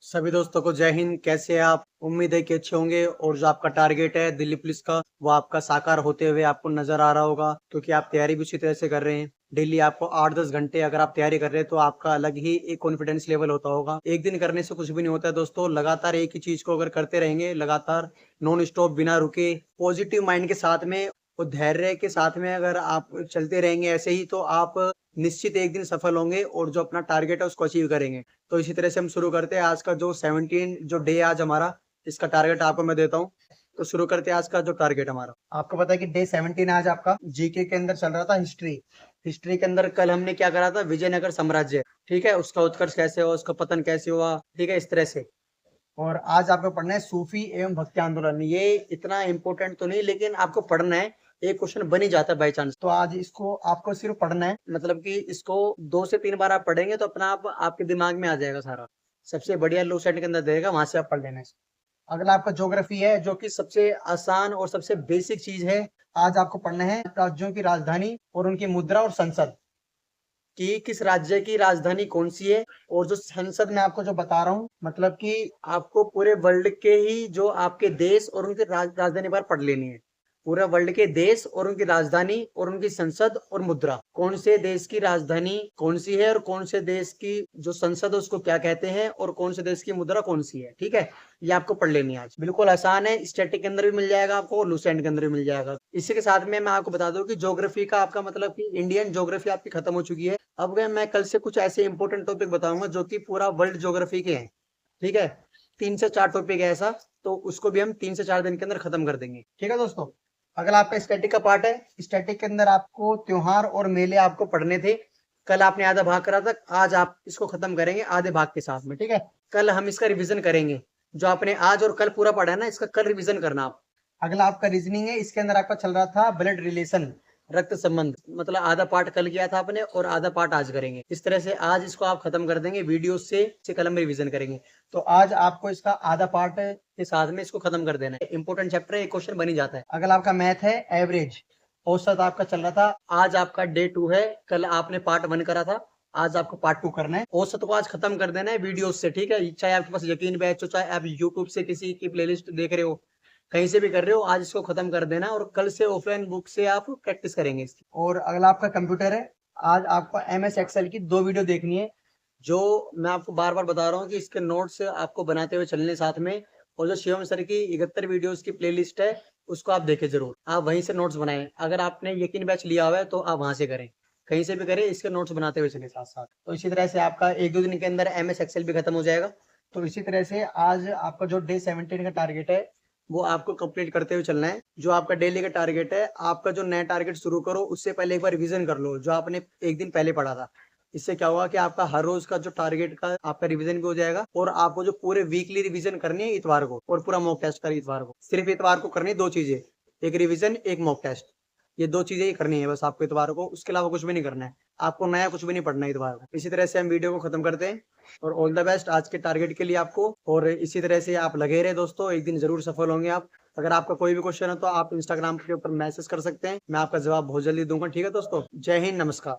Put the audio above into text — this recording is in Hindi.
सभी दोस्तों को जय हिंद। कैसे हैं आप? उम्मीद है कि अच्छे होंगे और जो आपका टारगेट है दिल्ली पुलिस का वो आपका साकार होते हुए आपको नजर आ रहा होगा, क्योंकि आप तैयारी भी उसी तरह से कर रहे हैं। डेली आपको 8-10 घंटे अगर आप तैयारी कर रहे हैं तो आपका अलग ही एक कॉन्फिडेंस लेवल होता होगा। एक दिन करने से कुछ भी नहीं होता है दोस्तों। लगातार एक ही चीज को अगर करते रहेंगे, लगातार नॉन स्टॉप बिना रुके पॉजिटिव माइंड के साथ में और धैर्य के साथ में अगर आप चलते रहेंगे ऐसे ही, तो आप निश्चित एक दिन सफल होंगे और जो अपना टारगेट है उसको अचीव करेंगे। तो इसी तरह से हम शुरू करते हैं आज का जो 17 जो डे आज हमारा, इसका टारगेट आपको मैं देता हूँ। तो शुरू करते हैं आज का जो टारगेट हमारा। आपको पता है कि डे 17 आज आपका जीके के अंदर चल रहा था हिस्ट्री। हिस्ट्री के अंदर कल हमने क्या करा था? विजयनगर साम्राज्य, ठीक है, उसका उत्कर्ष कैसे हुआ, उसका पतन कैसे हुआ, ठीक है, इस तरह से। और आज आपको पढ़ना है सूफी एवं भक्ति आंदोलन। ये इतना इंपॉर्टेंट तो नहीं, लेकिन आपको पढ़ना है। एक क्वेश्चन बन ही जाता है बाई चांस। तो आज इसको आपको सिर्फ पढ़ना है, मतलब कि इसको 2 से 3 बार आप पढ़ेंगे तो अपना आप आपके दिमाग में आ जाएगा सारा। सबसे बढ़िया लो साइड के अंदर देगा, वहां से आप पढ़ लेना है। अगला आपका ज्योग्राफी है, जो कि सबसे आसान और सबसे बेसिक चीज है। आज आपको पढ़ना है राज्यों की राजधानी और उनकी मुद्रा और संसद, कि किस राज्य की राजधानी कौन सी है। और जो संसद मैं आपको जो बता रहा हूँ, मतलब कि आपको पूरे वर्ल्ड के ही जो आपके देश और उनकी राजधानी बार पढ़ लेनी है। पूरा वर्ल्ड के देश और उनकी राजधानी और उनकी संसद और मुद्रा, कौन से देश की राजधानी कौन सी है और कौन से देश की जो संसद है उसको क्या कहते हैं और कौन से देश की मुद्रा कौन सी है, ठीक है। ये आपको पढ़ लेनी है आज, बिल्कुल आसान है। स्टैटिक के अंदर भी मिल जाएगा आपको और लूसेंट के अंदर भी मिल जाएगा। इसी के साथ में मैं आपको बता दूं कि ज्योग्राफी का आपका मतलब कि इंडियन ज्योग्राफी आपकी खत्म हो चुकी है। अब मैं कल से कुछ ऐसे इंपॉर्टेंट टॉपिक बताऊंगा जो कि पूरा वर्ल्ड ज्योग्राफी के हैं, ठीक है। 3 से 4 टॉपिक है ऐसा, तो उसको भी हम 3 से 4 दिन के अंदर खत्म कर देंगे, ठीक है दोस्तों। अगला आपका स्टैटिक का पार्ट है। स्टैटिक के अंदर आपको त्योहार और मेले आपको पढ़ने थे। कल आपने आधा भाग करा था, आज आप इसको खत्म करेंगे आधे भाग के साथ में, ठीक है। कल हम इसका रिवीजन करेंगे। जो आपने आज और कल पूरा पढ़ा है ना, इसका कल रिवीजन करना आप। अगला आपका रीजनिंग है। इसके अंदर आपका चल रहा था ब्लड रिलेशन, रक्त संबंध। मतलब आधा पार्ट कल किया था आपने और आधा पार्ट आज करेंगे। इस तरह से आज इसको आप खत्म कर देंगे वीडियो से कल हम रिवीजन करेंगे। तो आज आपको इसका आधा पार्ट के साथ में इसको खत्म कर देना है। इंपॉर्टेंट चैप्टर है, एक क्वेश्चन बन ही जाता है। अगला आपका मैथ है, एवरेज औसत आपका चल रहा था। आज आपका डे 2 है। कल आपने पार्ट 1 करा था, आज आपको पार्ट 2 करना है। औसत को आज खत्म कर देना है वीडियो से, ठीक है। चाहे आपके पास यकीन बैच हो, चाहे आप यूट्यूब से किसी की प्लेलिस्ट देख रहे हो, कहीं से भी कर रहे हो, आज इसको खत्म कर देना और कल से ऑफलाइन बुक से आप प्रैक्टिस करेंगे इसकी। और अगला आपका कंप्यूटर है। आज आपको MS एक्सेल की 2 वीडियो देखनी है। जो मैं आपको बार बार बता रहा हूँ कि इसके नोट्स आपको बनाते हुए चलने साथ में। और जो शिवम सर की 71 वीडियोस की प्लेलिस्ट है, उसको आप देखें जरूर। आप वहीं से नोट्स बनाएं। अगर आपने यकीन बैच लिया हुआ है तो आप वहां से करें, कहीं से भी करें, इसके नोट्स बनाते हुए चले साथ साथ। तो इसी तरह से आपका 1-2 दिन के अंदर MS एक्सेल भी खत्म हो जाएगा। तो इसी तरह से आज आपका जो डे 17 का टारगेट है वो आपको कंप्लीट करते हुए चलना है। जो आपका डेली का टारगेट है, आपका जो नया टारगेट शुरू करो उससे पहले एक बार रिवीजन कर लो जो आपने एक दिन पहले पढ़ा था। इससे क्या होगा कि आपका हर रोज का जो टारगेट का आपका रिवीजन भी हो जाएगा और आपको जो पूरे वीकली रिवीजन करनी है इतवार को, और पूरा मॉक टेस्ट कर इतवार को। सिर्फ इतवार को करनी है 2 चीजें, एक रिवीजन एक मॉक टेस्ट। ये 2 चीजें ही करनी है बस आपको इतवार को, उसके अलावा कुछ भी नहीं करना है। आपको नया कुछ भी नहीं पढ़ना है इतवार को। इसी तरह से हम वीडियो को खत्म करते हैं और ऑल द बेस्ट आज के टारगेट के लिए आपको। और इसी तरह से आप लगे रहे दोस्तों, एक दिन जरूर सफल होंगे आप। अगर आपका कोई भी क्वेश्चन है तो आप इंस्टाग्राम के ऊपर मैसेज कर सकते हैं, मैं आपका जवाब बहुत जल्दी दूंगा, ठीक है दोस्तों। जय हिंद, नमस्कार।